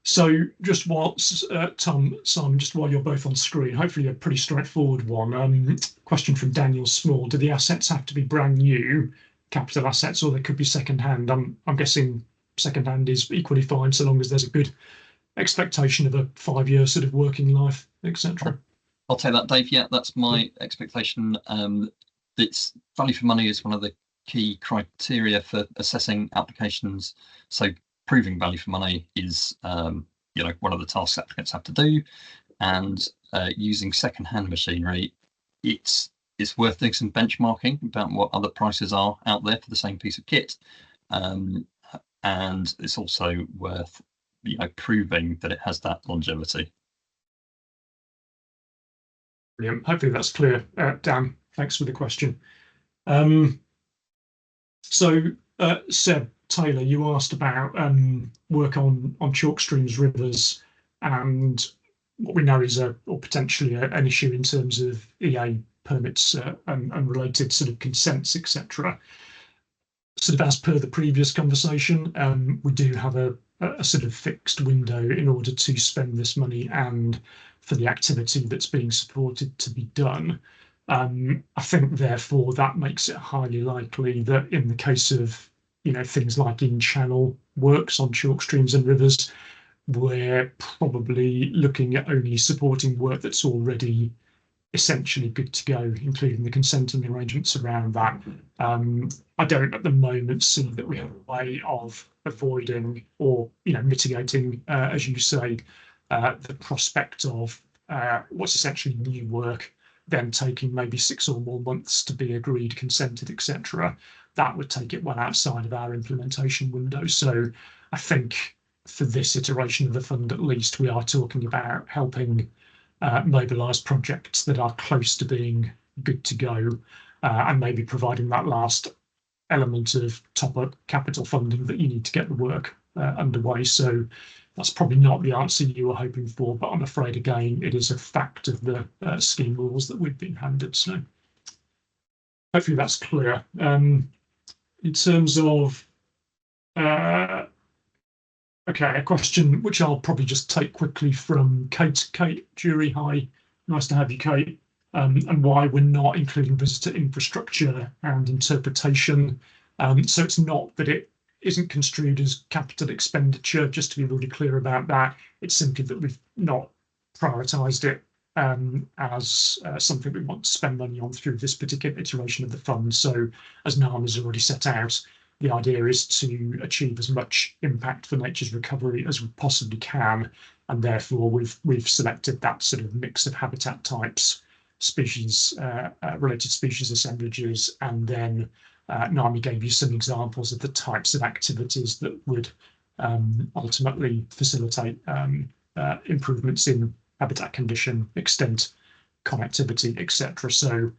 So just whilst Tom, Simon, just while you're both on screen, hopefully a pretty straightforward one. Question from Daniel Small: do the assets have to be brand new capital assets, or they could be second hand? I'm guessing second hand is equally fine, so long as there's a good expectation of a 5-year sort of working life, etc. I'll take that, Dave. Yeah, that's my expectation. It's value for money is one of the key criteria for assessing applications. So proving value for money is one of the tasks applicants have to do, and using second-hand machinery, it's worth doing some benchmarking about what other prices are out there for the same piece of kit, and it's also worth proving that it has that longevity. Brilliant. Hopefully that's clear. Dan, thanks for the question. So Seb Taylor, you asked about work on chalk streams, rivers, and what we know is potentially an issue in terms of EA permits and related sort of consents, etc. Sort of as per the previous conversation, we do have a sort of fixed window in order to spend this money and for the activity that's being supported to be done. I think, therefore, that makes it highly likely that in the case of things like in-channel works on chalk streams and rivers, we're probably looking at only supporting work that's already essentially good to go, including the consenting arrangements around that. I don't at the moment see that we have a way of avoiding or mitigating, as you say, the prospect of what's essentially new work then taking maybe 6 or more months to be agreed, consented, etc. That would take it well outside of our implementation window. So I think for this iteration of the fund, at least, we are talking about helping mobilise projects that are close to being good to go, and maybe providing that last element of top-up capital funding that you need to get the work underway. So that's probably not the answer you were hoping for, but I'm afraid, again, it is a fact of the scheme rules that we've been handed. So hopefully that's clear. In terms of okay, a question which I'll probably just take quickly from Kate. Kate Jury, hi, nice to have you, Kate. and why we're not including visitor infrastructure and interpretation. So it's not that it isn't construed as capital expenditure, just to be really clear about that. It's simply that we've not prioritised it as something we want to spend money on through this particular iteration of the fund. So as Naam has already set out, the idea is to achieve as much impact for nature's recovery as we possibly can, and therefore we've selected that sort of mix of habitat types, species, related species assemblages, and then Naomi gave you some examples of the types of activities that would ultimately facilitate improvements in habitat condition, extent, connectivity, etc. So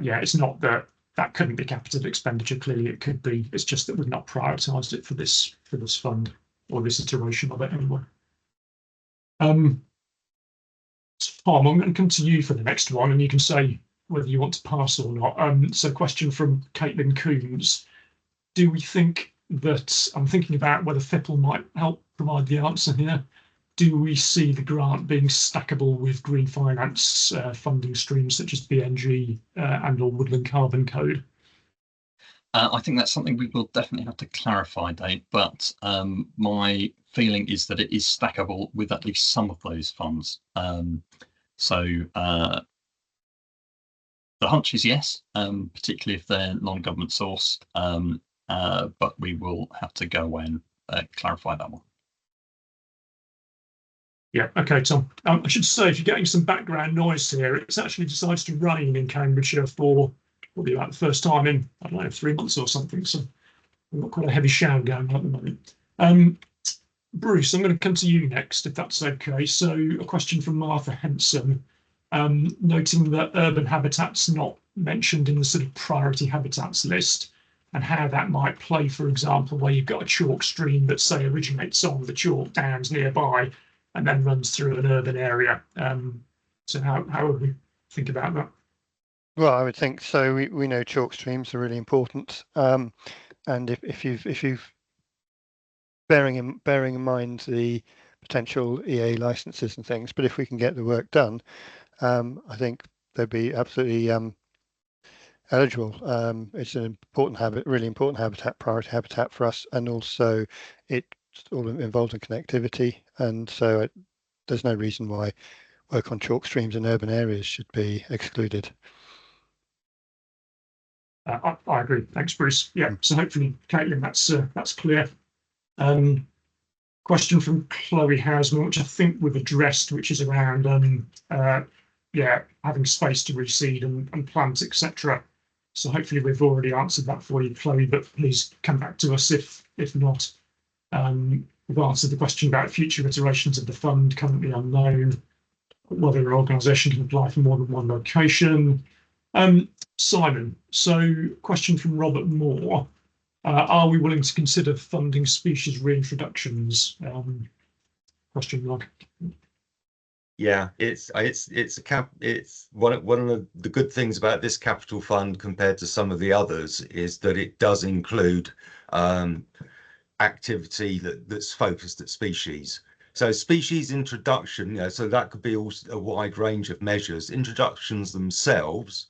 yeah, it's not that that couldn't be capital expenditure. Clearly, it could be. It's just that we've not prioritised it for this fund or this iteration of it anyway. Tom, I'm going to come to you for the next one, and you can say whether you want to pass or not. So, question from Caitlin Coombs: do we think that, I'm thinking about whether FIPL might help provide the answer here, do we see the grant being stackable with green finance funding streams such as BNG and or Woodland Carbon Code? I think that's something we will definitely have to clarify, Dave, but my feeling is that it is stackable with at least some of those funds. So the hunch is yes, particularly if they're non-government sourced, but we will have to go away and clarify that one. Yeah, okay, Tom. I should say, if you're getting some background noise here, it's actually decided to rain in Cambridgeshire for probably about the first time in, I don't know, 3 months or something. So we've got quite a heavy shower going on at the moment. Bruce, I'm going to come to you next, if that's okay. So a question from Martha Henson, noting that urban habitat's not mentioned in the sort of priority habitats list, and how that might play, for example, where you've got a chalk stream that, say, originates on the chalk downs nearby and then runs through an urban area. So how would we think about that? Well, I would think so. We know chalk streams are really important, and if you've bearing in mind the potential EA licenses and things, but if we can get the work done, I think they'd be absolutely eligible. It's an important really important habitat, priority habitat for us, and also it's all involved in connectivity, and so there's no reason why work on chalk streams in urban areas should be excluded. I agree. Thanks, Bruce. Yeah, so hopefully, Caitlin, that's clear. Question from Chloe Hausman, which I think we've addressed, which is around yeah, having space to reseed and plant, etc. So hopefully we've already answered that for you, Chloe, but please come back to us if not. We've answered the question about future iterations of the fund, currently unknown, whether an organisation can apply for more than one location. Simon, so question from Robert Moore. Are we willing to consider funding species reintroductions? Question mark. Yeah, it's one of the good things about this capital fund compared to some of the others is that it does include activity that's focused at species. So species introduction, so that could be also a wide range of measures. Introductions themselves,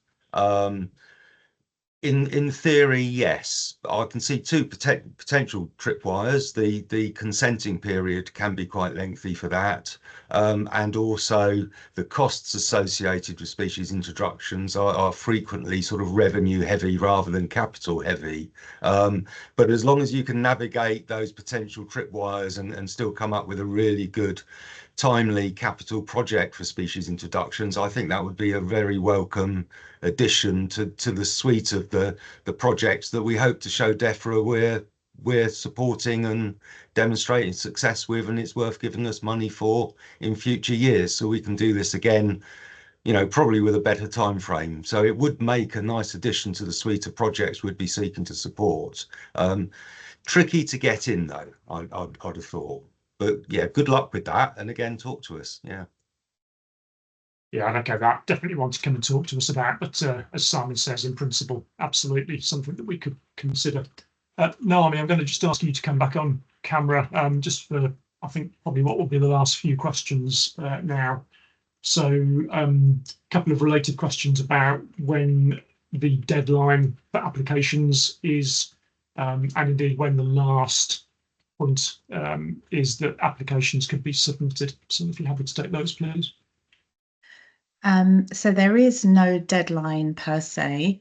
in theory, yes, I can see two potential tripwires. The consenting period can be quite lengthy for that, and also the costs associated with species introductions are frequently sort of revenue heavy rather than capital heavy. But as long as you can navigate those potential tripwires and still come up with a really good timely capital project for species introductions, I think that would be a very welcome addition to the suite of the projects that we hope to show DEFRA we're supporting and demonstrating success with, and it's worth giving us money for in future years, so we can do this again, you know, probably with a better time frame. So it would make a nice addition to the suite of projects we'd be seeking to support. Tricky to get in though, I'd have thought. But yeah, good luck with that. And again, talk to us. Yeah. Yeah, I'd echo that. Definitely want to come and talk to us about, but as Simon says, in principle, absolutely something that we could consider. Naomi, I'm going to just ask you to come back on camera, just for, I think, probably what will be the last few questions now. So a couple of related questions about when the deadline for applications is, and indeed when the last point is that applications could be submitted. So if you're happy to take those, please. So there is no deadline per se,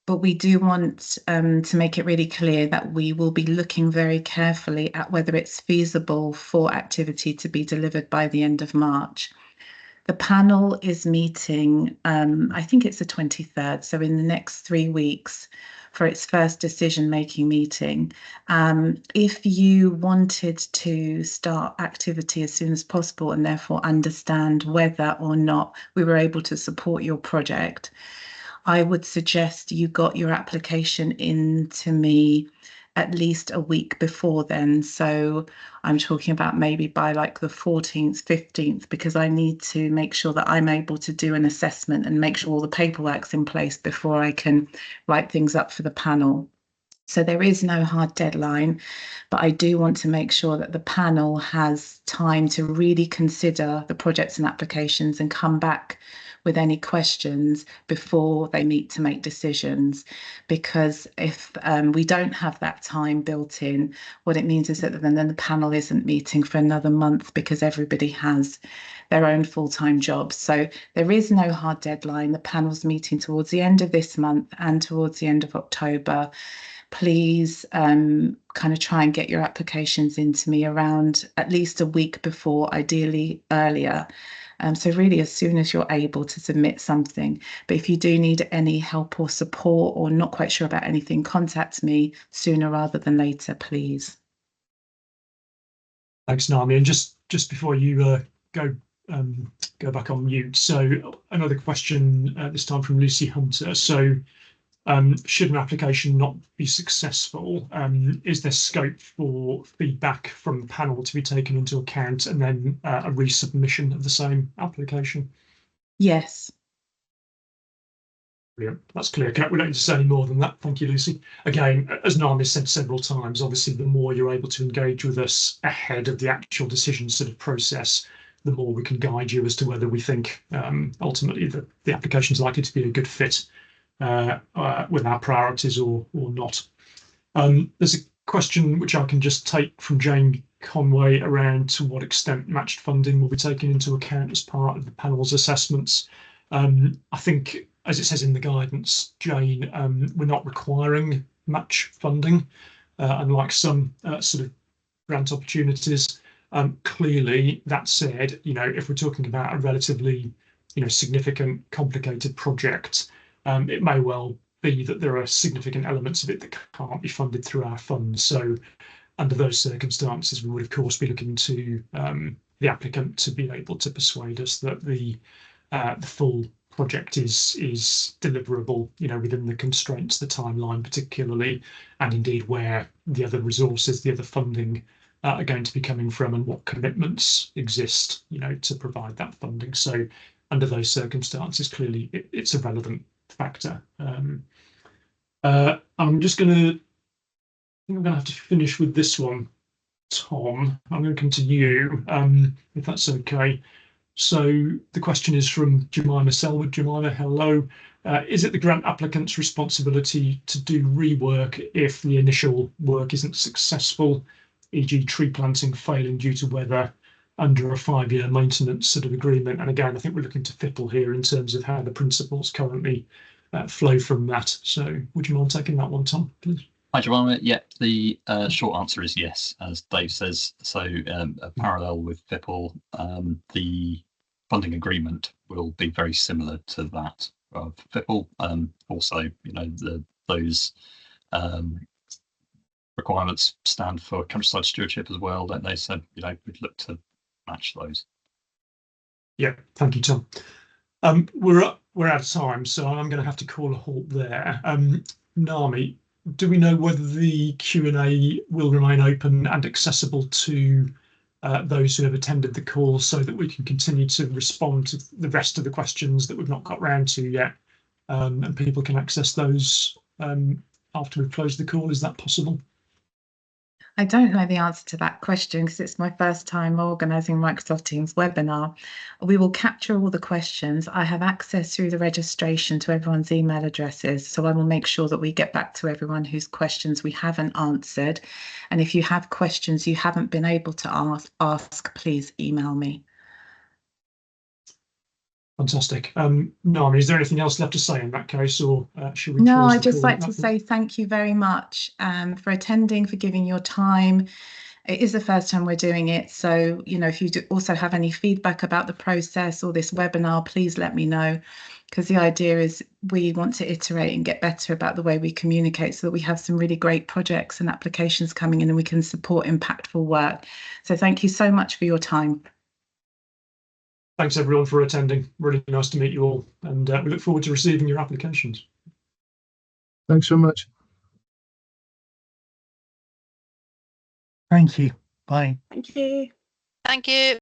but we do want to make it really clear that we will be looking very carefully at whether it's feasible for activity to be delivered by the end of March. The panel is meeting, I think it's the 23rd, so in the next 3 weeks for its first decision-making meeting. If you wanted to start activity as soon as possible and therefore understand whether or not we were able to support your project, I would suggest you got your application in to me at least a week before then. So I'm talking about maybe by like the 14th, 15th, because I need to make sure that I'm able to do an assessment and make sure all the paperwork's in place before I can write things up for the panel. So there is no hard deadline, but I do want to make sure that the panel has time to really consider the projects and applications and come back with any questions before they meet to make decisions. Because if we don't have that time built in, what it means is that then the panel isn't meeting for another month because everybody has their own full-time jobs. So there is no hard deadline. The panel's meeting towards the end of this month and towards the end of October. Please kind of try and get your applications into me around at least a week before, ideally earlier. So really as soon as you're able to submit something. But if you do need any help or support or not quite sure about anything, contact me sooner rather than later, please. Thanks, Naomi. And just before you go back on mute, so another question this time from Lucy Hunter. So should an application not be successful, is there scope for feedback from the panel to be taken into account and then a resubmission of the same application? Yes. Brilliant. That's clear. We don't need to say any more than that. Thank you, Lucy. Again, as Naomi said several times, obviously the more you're able to engage with us ahead of the actual decision sort of process, the more we can guide you as to whether we think ultimately the application is likely to be a good fit with our priorities or not. There's a question which I can just take from Jane Conway around to what extent matched funding will be taken into account as part of the panel's assessments. I think, as it says in the guidance, Jane, we're not requiring match funding, unlike some sort of grant opportunities. Clearly, that said, if we're talking about a relatively, significant, complicated project, it may well be that there are significant elements of it that can't be funded through our funds. So under those circumstances, we would, of course, be looking to the applicant to be able to persuade us that the full project is deliverable, within the constraints, the timeline particularly, and indeed where the other resources, the other funding are going to be coming from and what commitments exist, to provide that funding. So under those circumstances, clearly it's a relevant factor. I'm just going to, I think I'm going to have to finish with this one, Tom. I'm going to come to you, if that's okay. So the question is from Jemima Selwood. Jemima, hello. Is it the grant applicant's responsibility to do rework if the initial work isn't successful, e.g. tree planting failing due to weather, under a 5-year maintenance sort of agreement? And again, I think we're looking to FIPL here in terms of how the principles currently flow from that. So would you mind taking that one, Tom, please? Hi, Jemima. Yeah, the short answer is yes, as Dave says. So a parallel with FIPL, the funding agreement will be very similar to that of FIPL. Also, those requirements stand for countryside stewardship as well, don't they? So, we'd look to match those. Yeah, thank you, Tom. We're out of time, so I'm going to have to call a halt there. Naomi, do we know whether the Q&A will remain open and accessible to those who have attended the call so that we can continue to respond to the rest of the questions that we've not got round to yet, and people can access those after we've closed the call? Is that possible? I don't know the answer to that question because it's my first time organising Microsoft Teams webinar. We will capture all the questions. I have access through the registration to everyone's email addresses, so I will make sure that we get back to everyone whose questions we haven't answered. And if you have questions you haven't been able to ask, please email me. Fantastic. No, is there anything else left to say in that case, or should we? No, close I'd the just call like at to that point? say thank you very much for attending, for giving your time. It is the first time we're doing it. So, you know, if you do also have any feedback about the process or this webinar, please let me know, because the idea is we want to iterate and get better about the way we communicate so that we have some really great projects and applications coming in and we can support impactful work. So thank you so much for your time. Thanks everyone for attending. Really nice to meet you all, and we look forward to receiving your applications. Thanks so much. Thank you. Bye. Thank you. Thank you.